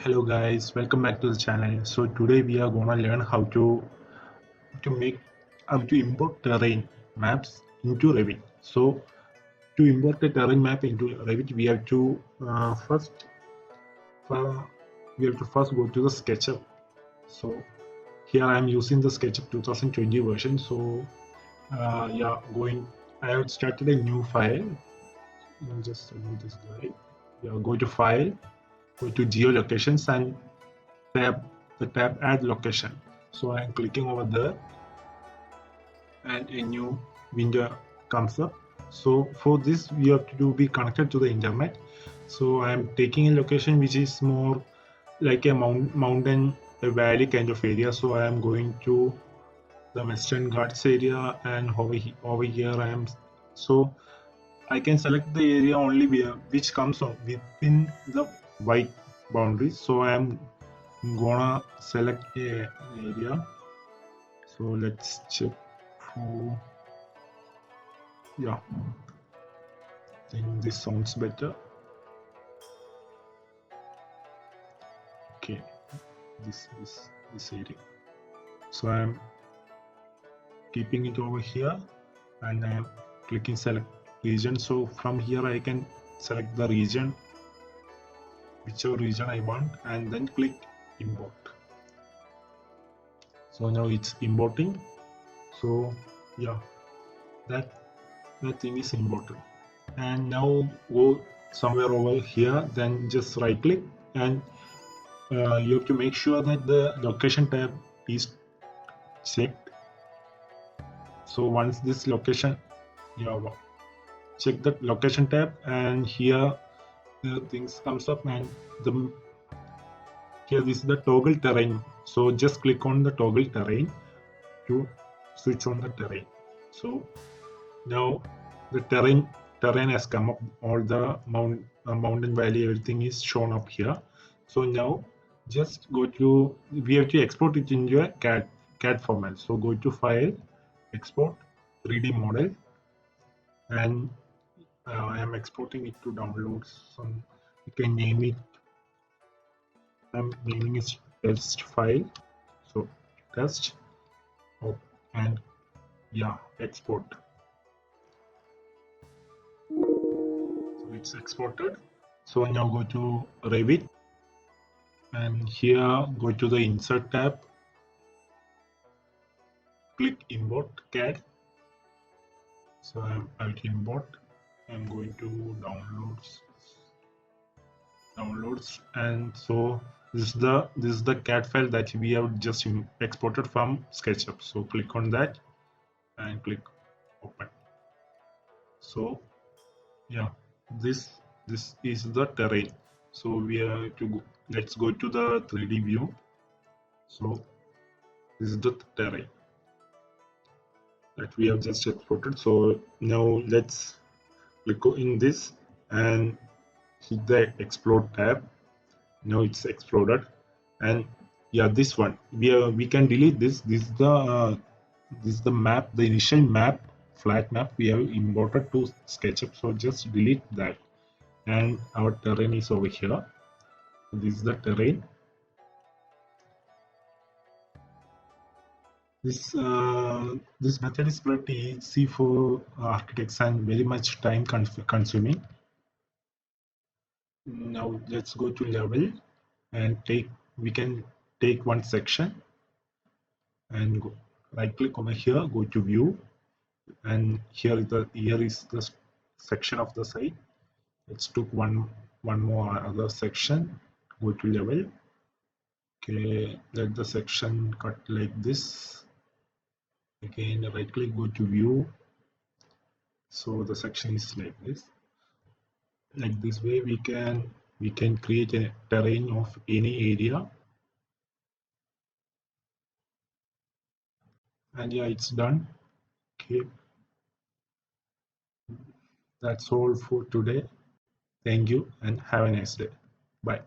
Hello guys, welcome back to the channel. So today we are gonna learn how to import terrain maps into Revit. So to import the terrain map into Revit, uh, we have to first go to the Sketchup. So here I am using the Sketchup 2020 version. So yeah, I have started a new file. Just remove this guy. Yeah, go to File, go to Geolocations and tab Add Location. So I am clicking over there and a new window comes up. So for this we have to be connected to the internet. So I am taking a location which is more like a mountain, a valley kind of area. So I am going to the Western Ghats area, and over here I am. So I can select the area only which comes within the white boundaries. So I am gonna select a area. So let's check for, yeah, I think this sounds better. Okay, this area. So I'm keeping it over here and I'm clicking select region. So from here I can select the region, whichever region I want, and then click import. So now it's importing. So yeah, that thing is imported. And now go somewhere over here, then just right click and you have to make sure that the location tab is checked. So once this location, yeah, check the location tab, and here the things comes up, and here this is the toggle terrain. So just click on the toggle terrain to switch on the terrain. So now the terrain has come up. All the mountain, valley, everything is shown up here. So now just go to, we have to export it into a CAD format. So go to File, Export, 3D Model, and I am exporting it to downloads. So you can name it. I'm naming it test file. So test, oh, and yeah, export. So it's exported. So now go to Revit, and here go to the Insert tab, click Import CAD. So I'll import. I'm going to downloads, and so this is the CAD file that we have just exported from SketchUp. So click on that and click Open. So yeah, this is the terrain. So we have to go, let's go to the 3D view. So this is the terrain that we have just exported. So now let's click in this and hit the explode tab. Now it's exploded, and yeah, this one we can delete this. This is the map, the initial map, flat map we have imported to SketchUp. So just delete that, and our terrain is over here. This is the terrain. This method is pretty easy for architects and very much time consuming. Now let's go to level and we can take one section and right click over here, go to view, and here is the section of the site. Let's took one more other section, go to level. Okay, let the section cut like this. Again, right click, go to view. So the section is like this. Like this way we can create a terrain of any area. And yeah, it's done. Okay, that's all for today. Thank you and have a nice day. Bye.